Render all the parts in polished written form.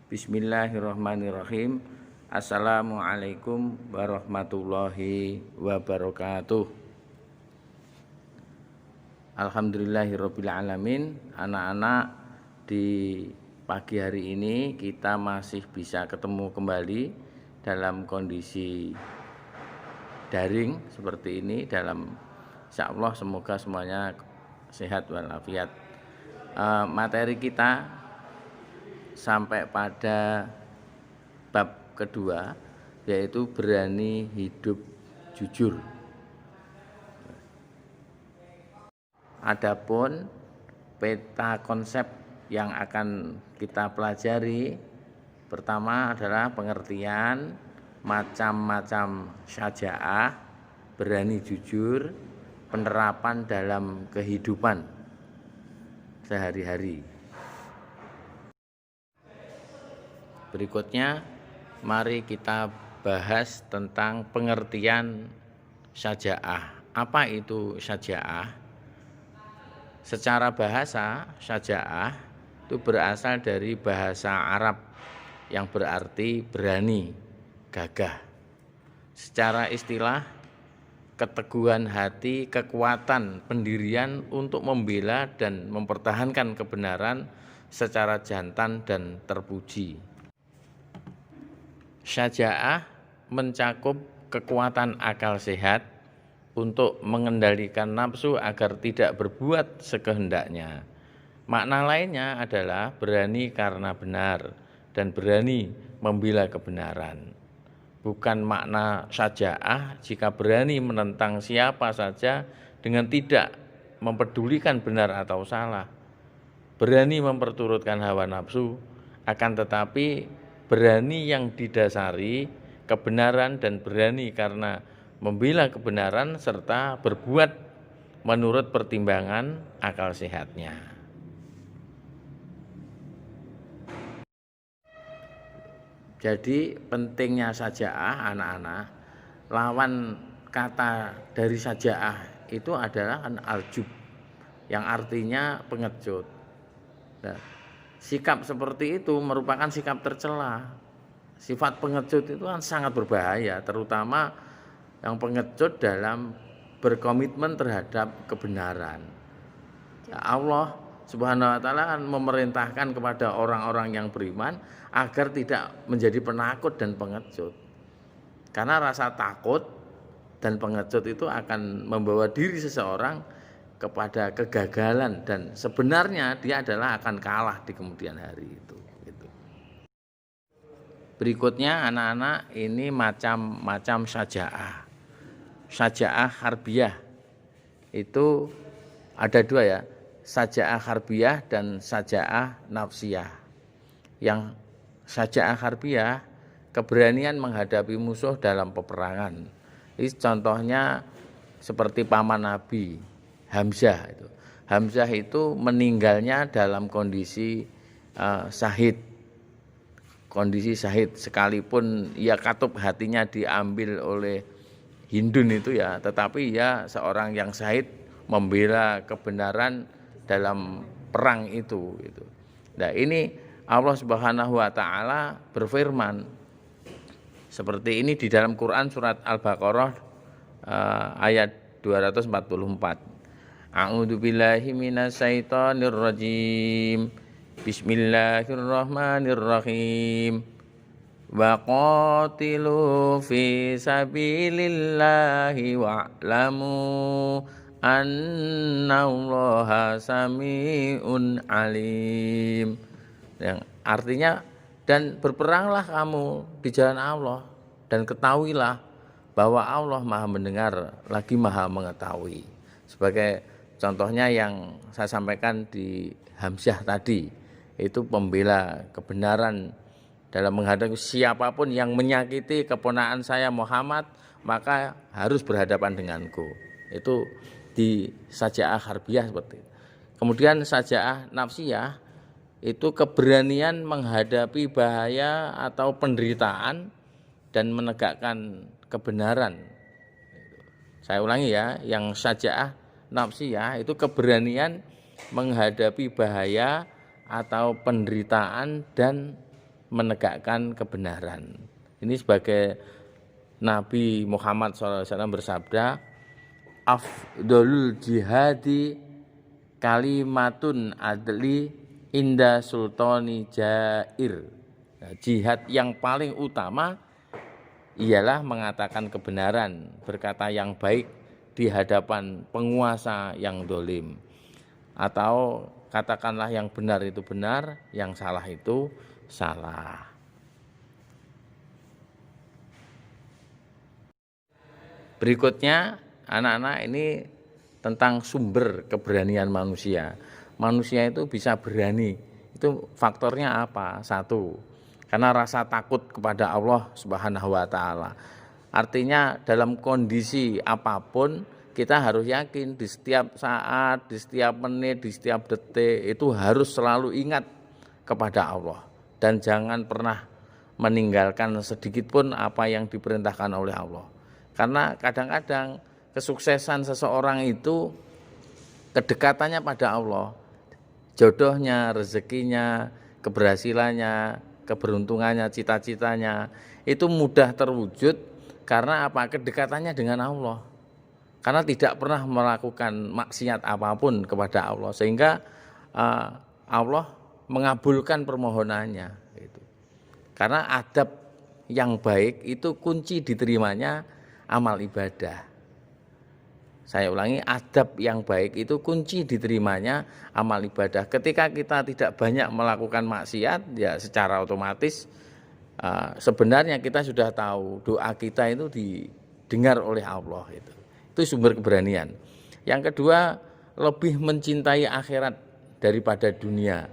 Bismillahirrahmanirrahim. Assalamualaikum warahmatullahi wabarakatuh. Alhamdulillahirabbil alamin. Anak-anak, di pagi hari ini kita masih bisa ketemu kembali dalam kondisi daring seperti ini. Insyaallah semoga semuanya sehat walafiat. Materi kita sampai pada bab kedua, yaitu berani hidup jujur. Adapun peta konsep yang akan kita pelajari, pertama adalah pengertian macam-macam syaja'ah, berani jujur, penerapan dalam kehidupan sehari-hari. Berikutnya, mari kita bahas tentang pengertian syaja'ah. Apa itu syaja'ah? Secara bahasa, syaja'ah itu berasal dari bahasa Arab yang berarti berani, gagah. Secara istilah, keteguhan hati, kekuatan pendirian untuk membela dan mempertahankan kebenaran secara jantan dan terpuji. Syaja'ah mencakup kekuatan akal sehat untuk mengendalikan nafsu agar tidak berbuat sekehendaknya. Makna lainnya adalah berani karena benar dan berani membela kebenaran. Bukan makna syaja'ah jika berani menentang siapa saja dengan tidak mempedulikan benar atau salah. Berani memperturutkan hawa nafsu, akan tetapi berani yang didasari kebenaran dan berani karena membela kebenaran serta berbuat menurut pertimbangan akal sehatnya. Jadi pentingnya syaja'ah, anak-anak, lawan kata dari syaja'ah itu adalah al-jub, yang artinya pengecut. Nah, sikap seperti itu merupakan sikap tercela. Sifat pengecut itu kan sangat berbahaya, terutama yang pengecut dalam berkomitmen terhadap kebenaran. Allah Subhanahu wa taala kan memerintahkan kepada orang-orang yang beriman agar tidak menjadi penakut dan pengecut. Karena rasa takut dan pengecut itu akan membawa diri seseorang kepada kegagalan dan sebenarnya dia adalah akan kalah di kemudian hari itu. Berikutnya anak-anak, ini macam-macam syaja'ah. Syaja'ah harbiyah itu ada dua ya, syaja'ah harbiyah dan syaja'ah nafsiyah. Yang syaja'ah harbiyah, keberanian menghadapi musuh dalam peperangan. Ini contohnya seperti paman Nabi Hamzah itu. Hamzah itu meninggalnya dalam kondisi syahid. Kondisi syahid sekalipun ia katup hatinya diambil oleh Hindun itu ya, tetapi ia seorang yang syahid membela kebenaran dalam perang itu. Nah, ini Allah Subhanahu wa taala berfirman seperti ini di dalam Quran surat Al-Baqarah ayat 244. A'udzu billahi minasyaitonir rajim. Bismillahirrahmanirrahim. Wa qatilu fi sabilillahi wa'lamu annallaha sami'un alim. Yang artinya, dan berperanglah kamu di jalan Allah dan ketahuilah bahwa Allah Maha mendengar lagi Maha mengetahui. Sebagai contohnya yang saya sampaikan di Hamzah tadi, itu pembela kebenaran dalam menghadapi siapapun yang menyakiti keponakan saya Muhammad, maka harus berhadapan denganku. Itu di syaja'ah harbiyah seperti itu. Kemudian syaja'ah nafsiyah itu keberanian menghadapi bahaya atau penderitaan dan menegakkan kebenaran. Saya ulangi ya, yang syaja'ah nafsiyah itu keberanian menghadapi bahaya atau penderitaan dan menegakkan kebenaran. Ini sebagai Nabi Muhammad SAW bersabda, afdolul jihadi kalimatun adli inda sultani jair. Nah, jihad yang paling utama ialah mengatakan kebenaran, berkata yang baik di hadapan penguasa yang dolim. Atau katakanlah yang benar itu benar, yang salah itu salah. Berikutnya anak-anak ini tentang sumber keberanian manusia. Manusia itu bisa berani, itu faktornya apa? Satu, karena rasa takut kepada Allah Subhanahu wa Ta'ala. Artinya dalam kondisi apapun kita harus yakin di setiap saat, di setiap menit, di setiap detik itu harus selalu ingat kepada Allah dan jangan pernah meninggalkan sedikit pun apa yang diperintahkan oleh Allah. Karena kadang-kadang kesuksesan seseorang itu kedekatannya pada Allah, jodohnya, rezekinya, keberhasilannya, keberuntungannya, cita-citanya itu mudah terwujud karena apa? Kedekatannya dengan Allah. Karena tidak pernah melakukan maksiat apapun kepada Allah, sehingga Allah mengabulkan permohonannya. Karena adab yang baik itu kunci diterimanya amal ibadah. Saya ulangi, adab yang baik itu kunci diterimanya amal ibadah. Ketika kita tidak banyak melakukan maksiat, ya secara otomatis sebenarnya kita sudah tahu doa kita itu didengar oleh Allah. Itu sumber keberanian. Yang kedua, lebih mencintai akhirat daripada dunia.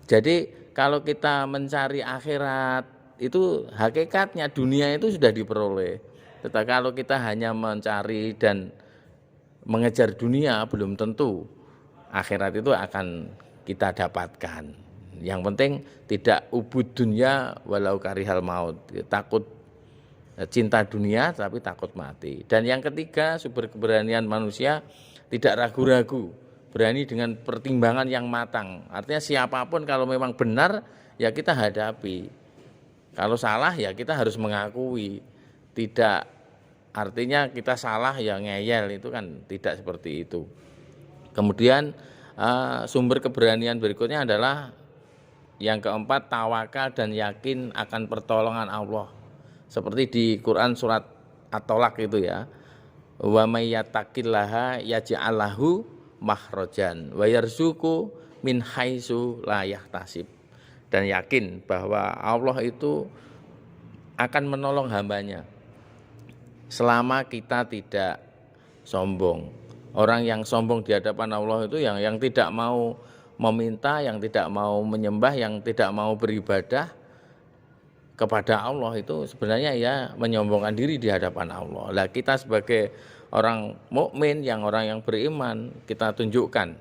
Jadi kalau kita mencari akhirat, itu hakikatnya dunia itu sudah diperoleh. Tetapi kalau kita hanya mencari dan mengejar dunia, belum tentu akhirat itu akan kita dapatkan. Yang penting tidak ubud dunya walau karihal maut, takut cinta dunia tapi takut mati. Dan yang ketiga, sumber keberanian manusia tidak ragu-ragu, berani dengan pertimbangan yang matang. Artinya siapapun kalau memang benar ya kita hadapi, kalau salah ya kita harus mengakui. Tidak artinya kita salah ya ngeyel, itu kan tidak seperti itu. Kemudian sumber keberanian berikutnya adalah yang keempat, tawakal dan yakin akan pertolongan Allah. Seperti di Quran surat At-Tolak itu ya, wa may yattaqillaha yaj'al lahu makhrajan wa yarzuqhu min haitsu la yahtasib. Dan yakin bahwa Allah itu akan menolong hambanya selama kita tidak sombong. Orang yang sombong di hadapan Allah itu yang tidak mau meminta, yang tidak mau menyembah, yang tidak mau beribadah kepada Allah, itu sebenarnya ya menyombongkan diri di hadapan Allah. Lah kita sebagai orang mukmin, orang yang beriman, kita tunjukkan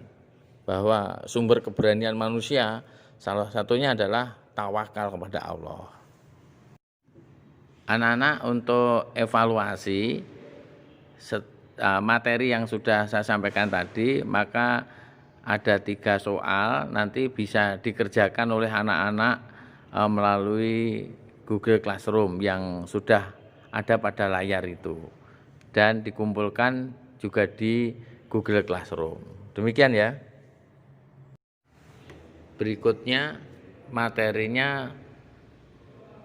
bahwa sumber keberanian manusia salah satunya adalah tawakal kepada Allah. Anak-anak, untuk evaluasi materi yang sudah saya sampaikan tadi, maka ada 3 soal nanti bisa dikerjakan oleh anak-anak melalui Google Classroom yang sudah ada pada layar itu dan dikumpulkan juga di Google Classroom. Demikian ya. Berikutnya materinya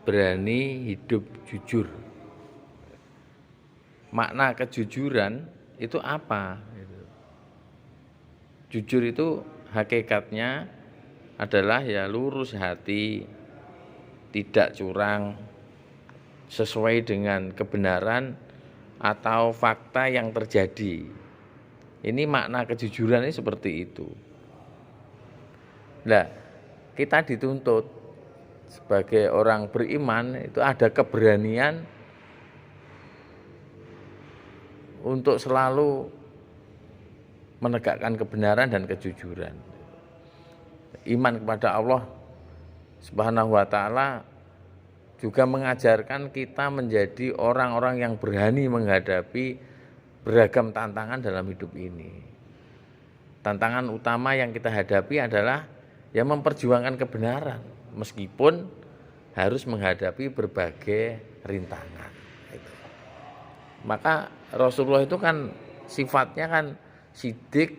berani hidup jujur. Makna kejujuran itu apa? Jujur itu hakikatnya adalah ya lurus hati, tidak curang, sesuai dengan kebenaran atau fakta yang terjadi. Ini makna kejujuran ini seperti itu. Nah, kita dituntut sebagai orang beriman itu ada keberanian untuk selalu menegakkan kebenaran dan kejujuran. Iman kepada Allah Subhanahu wa Ta'ala juga mengajarkan kita menjadi orang-orang yang berani menghadapi beragam tantangan dalam hidup ini. Tantangan utama yang kita hadapi adalah ya memperjuangkan kebenaran, meskipun harus menghadapi berbagai rintangan. Itu. Maka Rasulullah itu kan sifatnya kan sidik,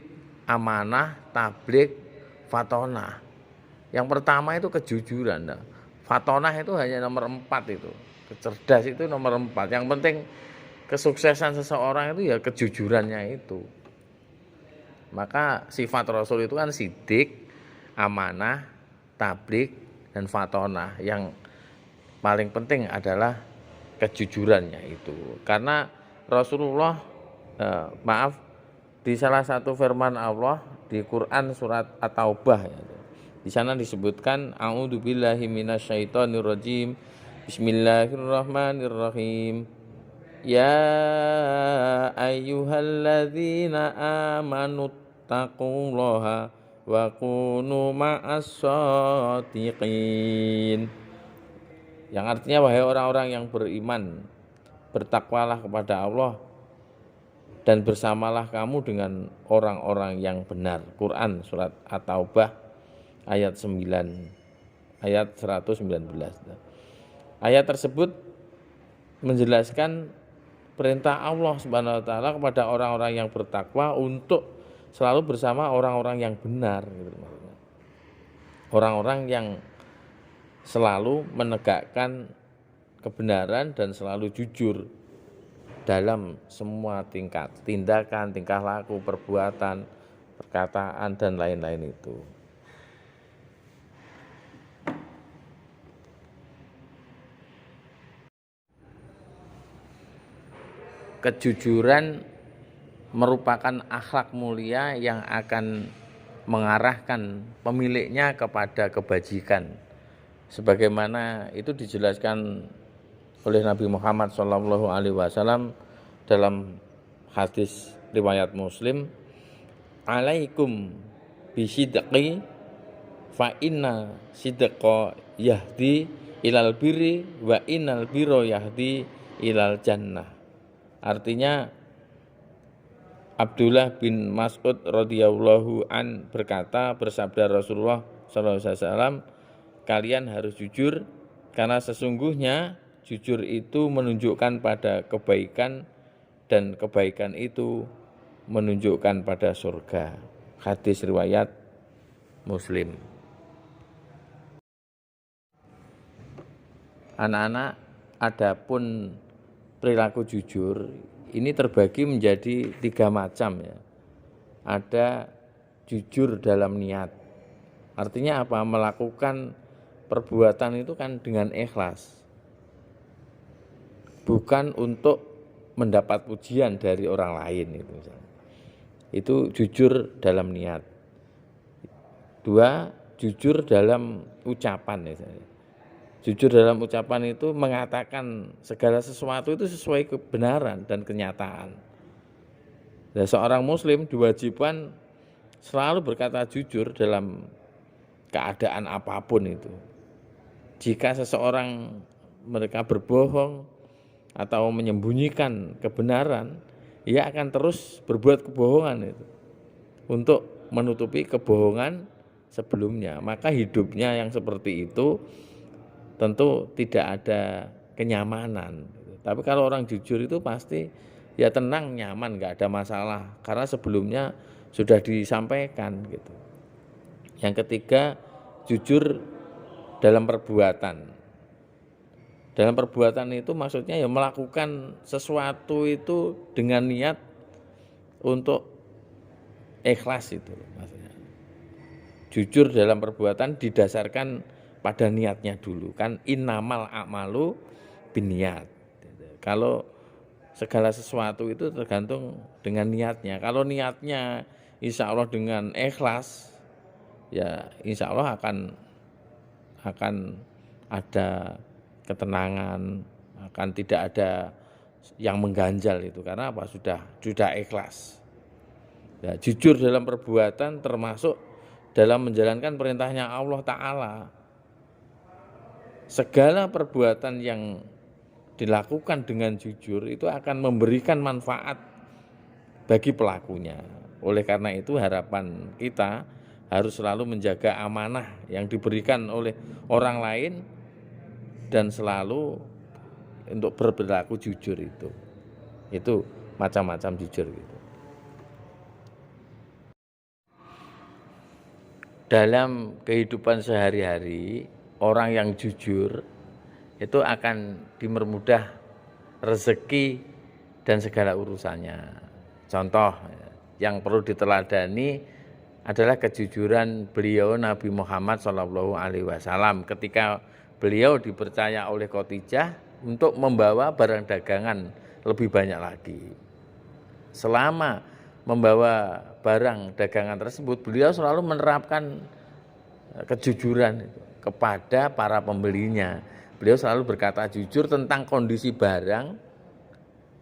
amanah, tabligh, fatonah. Yang pertama itu kejujuran. Nah, fatonah itu hanya nomor 4 itu. Kecerdas itu nomor 4. Yang penting kesuksesan seseorang itu ya kejujurannya itu. Maka sifat Rasul itu kan sidik, amanah, tabligh, dan fatonah. Yang paling penting adalah kejujurannya itu. Karena Rasulullah di salah satu firman Allah di Quran surat At-Taubah ya, di sana disebutkan a'udzubillahi minasyaitonirrajim. Bismillahirrahmanirrahim. Ya ayyuhalladzina amanu taqullaha wa kunu ma'as-shadiqin. Yang artinya wahai orang-orang yang beriman, bertakwalah kepada Allah dan bersamalah kamu dengan orang-orang yang benar. Quran surat At-Taubah ayat 9 ayat 119. Ayat tersebut menjelaskan perintah Allah Subhanahu wa taala kepada orang-orang yang bertakwa untuk selalu bersama orang-orang yang benar gitu. Orang-orang yang selalu menegakkan kebenaran dan selalu jujur dalam semua tingkat, tindakan, tingkah laku, perbuatan, perkataan, dan lain-lain itu. Kejujuran merupakan akhlak mulia yang akan mengarahkan pemiliknya kepada kebajikan. Sebagaimana itu dijelaskan oleh Nabi Muhammad SAW dalam hadis riwayat Muslim, alaikum bisidqi fa inna sidqa yahdi ilal birri wa innal birra yahdi ilal jannah. Artinya Abdullah bin Mas'ud radhiyallahu an berkata, bersabda Rasulullah SAW, kalian harus jujur karena sesungguhnya jujur itu menunjukkan pada kebaikan dan kebaikan itu menunjukkan pada surga. Hadis riwayat Muslim. Anak-anak, adapun perilaku jujur ini terbagi menjadi 3 macam ya. Ada jujur dalam niat. Artinya apa? Melakukan perbuatan itu kan dengan ikhlas. Bukan untuk mendapat pujian dari orang lain itu misalnya. Itu jujur dalam niat. 2, jujur dalam ucapan misalnya. Jujur dalam ucapan itu mengatakan segala sesuatu itu sesuai kebenaran dan kenyataan. Dan seorang muslim diwajibkan selalu berkata jujur dalam keadaan apapun itu. Jika seseorang mereka berbohong atau menyembunyikan kebenaran, ia akan terus berbuat kebohongan itu untuk menutupi kebohongan sebelumnya. Maka hidupnya yang seperti itu tentu tidak ada kenyamanan. Tapi kalau orang jujur itu pasti ya tenang, nyaman, nggak ada masalah karena sebelumnya sudah disampaikan gitu. Yang ketiga, jujur dalam perbuatan. Dalam perbuatan itu maksudnya ya melakukan sesuatu itu dengan niat untuk ikhlas itu maksudnya. Jujur dalam perbuatan didasarkan pada niatnya dulu, kan innamal a'malu binniyat. Kalau segala sesuatu itu tergantung dengan niatnya. Kalau niatnya insya Allah dengan ikhlas, ya insya Allah akan ada ketenangan, akan tidak ada yang mengganjal itu. Karena apa? Sudah ikhlas. Ya, jujur dalam perbuatan termasuk dalam menjalankan perintahnya Allah Ta'ala. Segala perbuatan yang dilakukan dengan jujur itu akan memberikan manfaat bagi pelakunya. Oleh karena itu harapan kita harus selalu menjaga amanah yang diberikan oleh orang lain dan selalu untuk berperilaku jujur itu. Itu macam-macam jujur gitu. Dalam kehidupan sehari-hari, orang yang jujur itu akan dipermudah rezeki dan segala urusannya. Contoh yang perlu diteladani adalah kejujuran beliau Nabi Muhammad SAW ketika beliau dipercaya oleh Khadijah untuk membawa barang dagangan lebih banyak lagi. Selama membawa barang dagangan tersebut, beliau selalu menerapkan kejujuran kepada para pembelinya. Beliau selalu berkata jujur tentang kondisi barang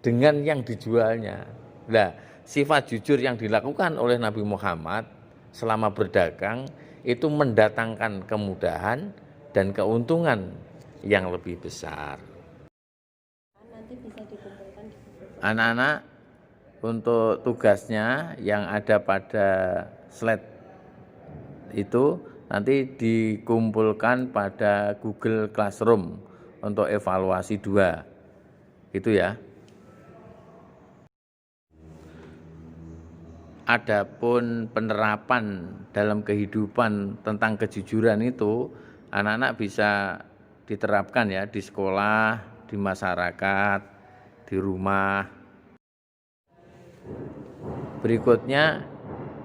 dengan yang dijualnya. Nah, sifat jujur yang dilakukan oleh Nabi Muhammad selama berdagang itu mendatangkan kemudahan dan keuntungan yang lebih besar. Nanti bisa dikumpulkan. Anak-anak, untuk tugasnya yang ada pada slide itu nanti dikumpulkan pada Google Classroom untuk evaluasi 2. Gitu ya. Adapun penerapan dalam kehidupan tentang kejujuran itu anak-anak bisa diterapkan ya di sekolah, di masyarakat, di rumah. Berikutnya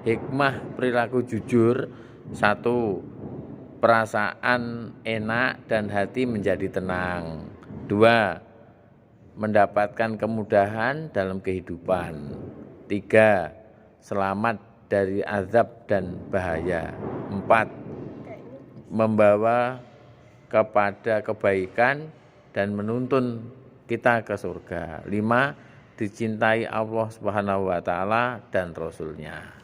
hikmah perilaku jujur. 1. Perasaan enak dan hati menjadi tenang. 2. Mendapatkan kemudahan dalam kehidupan. 3. Selamat dari azab dan bahaya. 4. Membawa kepada kebaikan dan menuntun kita ke surga. 5. Dicintai Allah Subhanahu wa taala dan Rasul-Nya.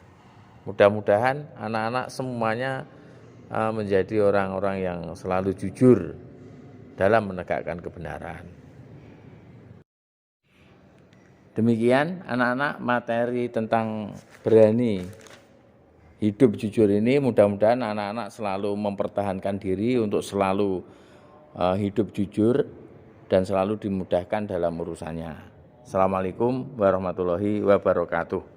Mudah-mudahan anak-anak semuanya menjadi orang-orang yang selalu jujur dalam menegakkan kebenaran. Demikian anak-anak materi tentang berani hidup jujur ini, mudah-mudahan anak-anak selalu mempertahankan diri untuk selalu hidup jujur dan selalu dimudahkan dalam urusannya. Assalamualaikum warahmatullahi wabarakatuh.